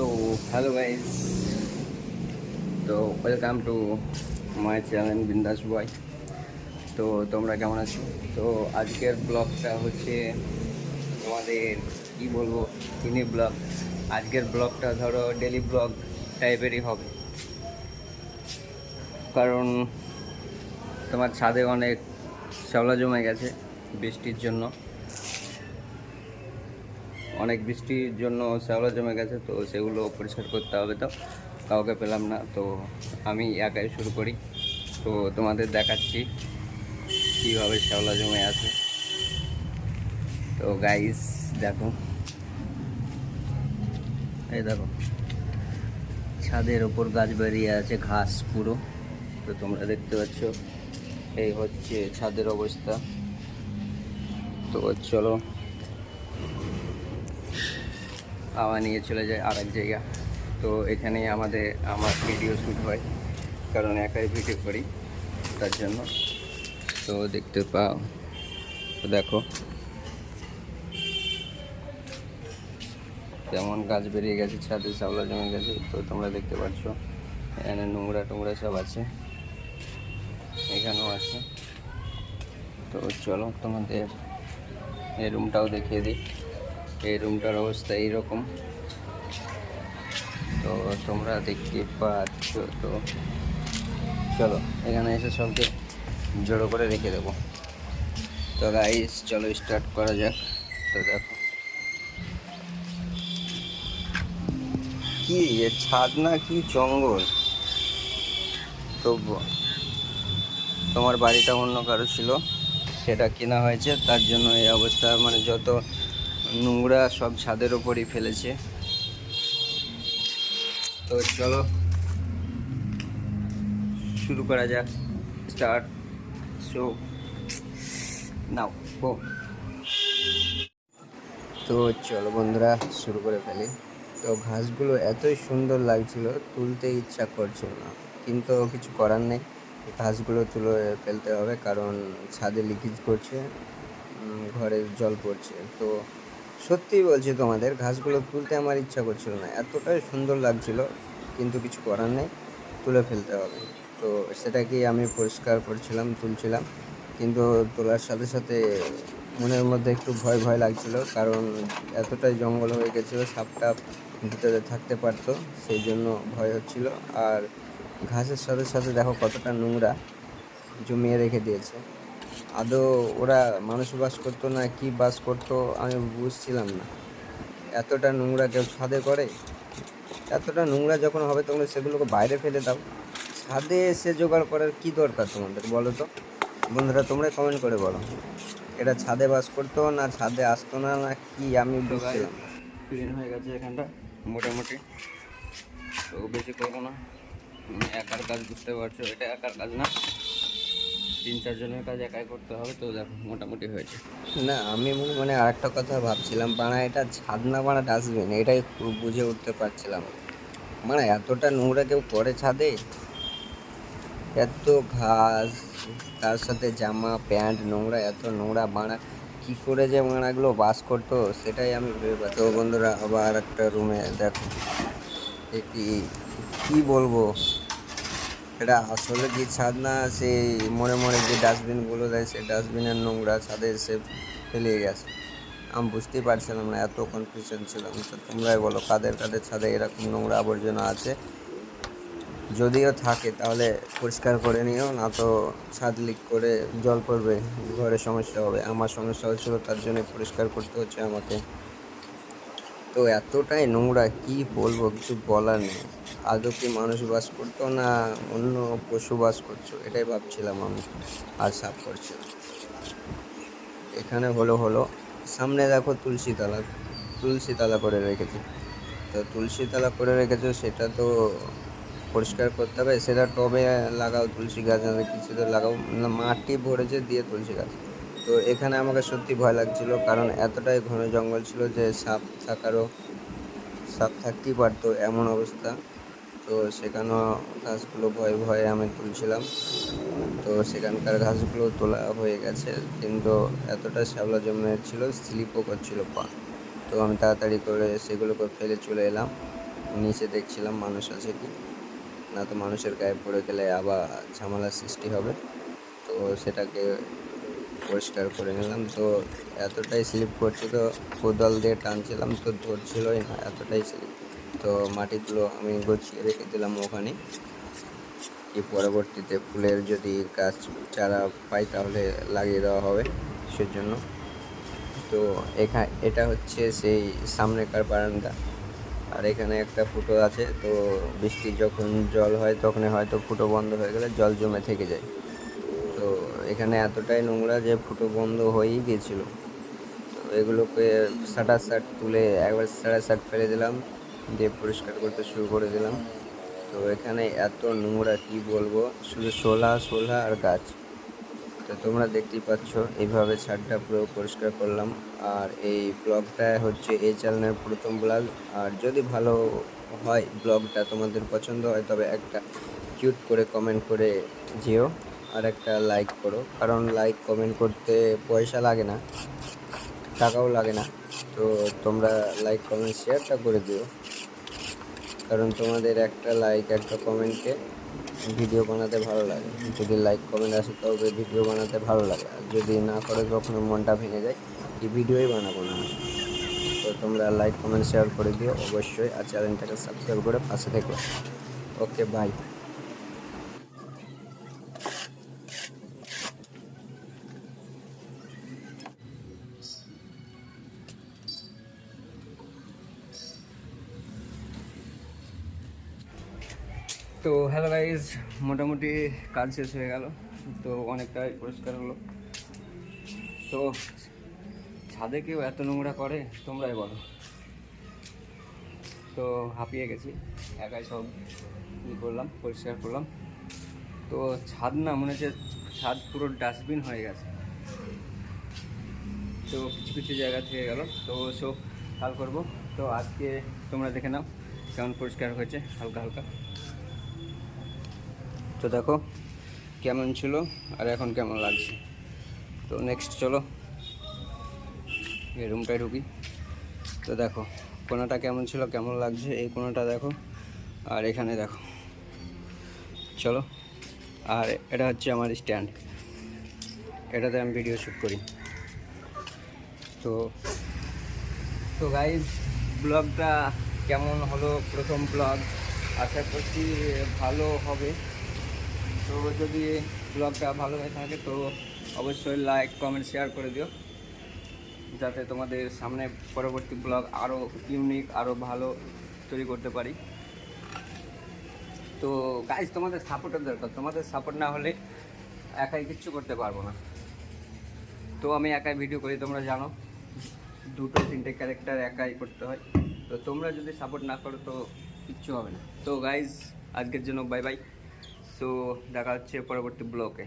তো hello guys, তো welcome to my channel বিন্দাস বয়। তো তোমরা কেমন আছো? তো আজকের ব্লগটা হচ্ছে তোমাদের কি বলবো, মিনি ব্লগ। আজকের ব্লগটা ধরো ডেলি ব্লগ টাইপেরই হবে, কারণ তোমার ছাদে অনেক শ্যাওলা জমে গেছে বৃষ্টির জন্য। অনেক বৃষ্টির জন্য শ্যাওলা জমে গেছে, তো সেগুলো পরিষ্কার করতে হবে। তো কাউকে পেলাম না, তো আমি একাই শুরু করি। তো তোমাদের দেখাচ্ছি কীভাবে শ্যাওলা জমে আছে। তো গাইস দেখো, এই দেখো ছাদের ওপর গাছ বেরিয়ে আছে, ঘাস পুরো। তো তোমরা দেখতে পাচ্ছ, এই হচ্ছে ছাদের অবস্থা। তো চলো আবার নিয়ে চলে যায় আর এক জায়গা। তো এখানেই আমার ভিডিও শ্যুট হয়, কারণ একাই ভিডিও করি তার জন্য। তো দেখতে পাও, তো দেখো কেমন গাছ বেরিয়ে গেছে, ছাদে শ্যাওলা জমে গেছে। তো তোমরা দেখতে পাচ্ছ এখানে নোংরা টোংরা সব আছে, এখানেও আছে। তো চলো তোমাদের এই রুমটাও দেখিয়ে দিই। এই রুমটার অবস্থা এইরকম, তো তোমরা দেখতে পাচ্ছ। তো চলো এখানে এসে সবকে জড়ো করে রেখে দেবো। তো গাইস চলো স্টার্ট করা যাক। তো দেখো কি ছাদ না, কি জঙ্গল। তো তোমার বাড়িটা অন্য কারো ছিল, সেটা কেনা হয়েছে, তার জন্য এই অবস্থা। মানে যত নোংরা সব ছাদের ওপরই ফেলেছে। তো চলো শুরু করা যাক, স্টার্ট। সো নাও গো। তো চলো বন্ধুরা শুরু করে ফেলি। তো ঘাসগুলো এতই সুন্দর লাগছিল, তুলতে ইচ্ছা করছিল না, কিন্তু কিছু করার নেই, ঘাসগুলো তুলে ফেলতে হবে, কারণ ছাদে লিকেজ করছে, ঘরে জল পড়ছে। তো সত্যিই বলছি তোমাদের, ঘাসগুলো তুলতে আমার ইচ্ছা করছিল না, এতটাই সুন্দর লাগছিল, কিন্তু কিছু করার নেই, তুলে ফেলতে হবে। তো সেটাকেই আমি পরিষ্কার করছিলাম, তুলছিলাম, কিন্তু তোলার সাথে সাথে মনের মধ্যে একটু ভয় ভয় লাগছিল, কারণ এতটাই জঙ্গল হয়ে গেছিলো, সাপটা ভিতরে থাকতে পারতো, সেই জন্য ভয় হচ্ছিল। আর ঘাসের সাথে সাথে দেখো কতটা নোংরা জমিয়ে রেখে দিয়েছে। আদৌ ওরা মানুষ বাস করতো না কি বাস করতো আমি বুঝছিলাম না। এতটা নোংরা কেউ ছাদে করে? এতটা নোংরা যখন হবে তখন সেগুলোকে বাইরে ফেলে দাও, ছাদে এসে জোগাড় করার কি দরকার তোমাদের, বলো তো বন্ধুরা? তোমরা কমেন্ট করে বলো, এটা ছাদে বাস করতো না ছাদে আসতো না, না কি আমি বুঝছিলাম না। ক্লিন হয়ে গেছে এখানটা মোটামুটি, তো বেশি করবো না। একার কাজ, বুঝতে পারছো এটা একার কাজ না, 3-4 জনের কাজ একাই করতে হবে। তো দেখো মোটামুটি হয়েছে। না আমি মনে মনে আরেকটা কথা ভাবছিলাম, বাড়া এটা ছাদ না বাড়া ডাস্টবিন, এটাই বুঝে উঠতে পারছিলাম। মানে এতটা নোংরা কেউ করে ছাদে? এত ঘাস, তার সাথে জামা প্যান্ট নোংরা, এত নোংরা বাড়া কি করে যে বাড়াগুলো বাস করতো সেটাই আমি ভেবে পাচ্ছি। তো বন্ধুরা আবার একটা রুমে দেখো, কি কি বলবো, এটা আসলে কি ছাদ না সেই মনে মনে যে ডাস্টবিনগুলো দেয়, সেই ডাস্টবিনের নোংরা ছাদে এসে ফেলে গেছে। আমি বুঝতেই পারছিলাম না, এত কনফিউশন ছিলাম। তো তোমরাই বলো কাদের কাদের ছাদে এরকম নোংরা আবর্জনা আছে? যদিও থাকে তাহলে পরিষ্কার করে নিও, না তো ছাদ লিক করে জল পড়বে, ঘরে সমস্যা হবে। আমার সমস্যা হচ্ছিলো, তার জন্য পরিষ্কার করতে হচ্ছে আমাকে। তো এতটাই নোংরা কি বলবো, কিছু বলার নেই। আদৌ কি মানুষ বাস করতো না অন্য পশু বাস করছো, এটাই ভাবছিলাম আমি, আর সাফ করছিলাম। এখানে হলো সামনে দেখো তুলসী তালা করে রেখেছে। তো তুলসী তালা করে রেখেছো, সেটা তো পরিষ্কার করতে হবে। সেটা টবে লাগাও তুলসী গাছ, না কিছুতে লাগাও, না মাটি ভরেছে দিয়ে তুলসী গাছ। তো এখানে আমাকে সত্যি ভয় লাগছিল, কারণ এতটাই ঘন জঙ্গল ছিল যে সাপ থাকতেই পারতো এমন অবস্থা। তো সেখানেও ঘাসগুলো ভয়ে ভয়ে আমি তুলছিলাম। তো সেখানকার ঘাসগুলো তোলা হয়ে গেছে, কিন্তু এতটা শ্যাওলা জমে ছিল, স্লিপও করছিল পা। তো আমি তাড়াতাড়ি করে সেগুলোকে ফেলে চলে এলাম। নিচে দেখছিলাম মানুষ আছে কি না, তো মানুষের গায়ে পড়ে গেলে আবার ঝামেলার সৃষ্টি হবে। তো সেটাকে পরিষ্কার করে নিলাম। তো এতটাই স্লিপ করছে, তো কোদাল দিয়ে টানছিলাম তো ধরছিলই না, এতটাই স্লিপ। তো মাটিগুলো আমি গুছিয়ে রেখে দিলাম ওখানে, কি পরবর্তীতে ফুলের যদি গাছ চারা পাই তাহলে লাগিয়ে দেওয়া হবে সেজন্য। তো এটা হচ্ছে সেই সামনেকার বারান্দা, আর এখানে একটা ফুটো আছে। তো বৃষ্টি যখন জল হয় তখন হয়তো ফুটো বন্ধ হয়ে গেলে জল জমে থেকে যায়। তো এখানে এতটাই নোংরা যে ফুটো বন্ধ হয়েই গিয়েছিল। তো এগুলোকে সাটাসাট তুলে একবার সাটাসাট ফেলে দিলাম, দিয়ে পরিষ্কার করতে শুরু করে দিলাম। তো এখানে এত নোংরা কি বলবো, শুধু শোলা শোলা আর গাছ। তো তোমরা দেখতেই পাচ্ছ এইভাবে ছাদটা পুরো পরিষ্কার করলাম। আর এই ব্লগটা হচ্ছে এই চ্যানেলের প্রথম ব্লগ। আর যদি ভালো হয় ব্লগটা, তোমাদের পছন্দ হয়, তবে একটা কিউট করে কমেন্ট করে যেও, আর একটা লাইক করো। কারণ লাইক কমেন্ট করতে পয়সা লাগে না, টাকাও লাগে না। তো তোমরা লাইক কমেন্ট শেয়ারটা করে দিও, কারণ তোমাদের একটা লাইক একটা কমেন্টে ভিডিও বানাতে ভালো লাগে। যদি লাইক কমেন্ট আসে তবে ভিডিও বানাতে ভালো লাগে, আর যদি না করে কখনো মনটা ভেঙে যায়, কি ভিডিওই বানাবো না। তো তোমরা লাইক কমেন্ট শেয়ার করে দিও অবশ্যই, আর চ্যানেলটাকে সাবস্ক্রাইব করে পাশে থেকো। ওকে, বাই। তো হ্যালো গাইজ, মোটামুটি কাজ শেষ হয়ে গেল। তো অনেকটাই পরিষ্কার হলো। তো ছাদে কেউ এত নোংরা করে তোমরাই বলো। তো হাঁপিয়ে গেছি, একাই সব করলাম, পরিষ্কার করলাম। তো ছাদ না মনে হচ্ছে ছাদ পুরো ডাস্টবিন হয়ে গেছে। তো কিছু কিছু জায়গা থেকে গেল, তো সব হাল করব। তো আজকে তোমরা দেখে নাও কেমন পরিষ্কার হয়েছে, হালকা হালকা। তো দেখো কেমন ছিল আর এখন কেমন লাগছে। তো নেক্সট চলো এই রুমটায় ঢুকি। তো দেখো কোনাটা কেমন ছিল, কেমন লাগছে, এই কোনাটা দেখো, আর এখানে দেখো। চলো, আর এটা হচ্ছে আমার স্ট্যান্ড, এটাতে আমি ভিডিও শ্যুট করি। তো তো গাইজ, ব্লগটা কেমন হলো, প্রথম ব্লগ, আশা করছি ভালো হবে। তো যদি ব্লগটা ভালো হয়ে থাকে তো অবশ্যই লাইক কমেন্ট শেয়ার করে দিও, যাতে তোমাদের সামনে পরবর্তী ব্লগ আরও ইউনিক আরও ভালো তৈরি করতে পারি। তো গাইজ, তোমাদের সাপোর্টের দরকার, তোমাদের সাপোর্ট না হলে একাই কিচ্ছু করতে পারবো না। তো আমি একাই ভিডিও করি, তোমরা জানো, 2-3টে ক্যারেক্টার একাই করতে হয়। তো তোমরা যদি সাপোর্ট না করো তো কিচ্ছু হবে না। তো গাইজ, আজকের জন্য বাই বাই। তো দেখা হচ্ছে পরবর্তী ব্লগে।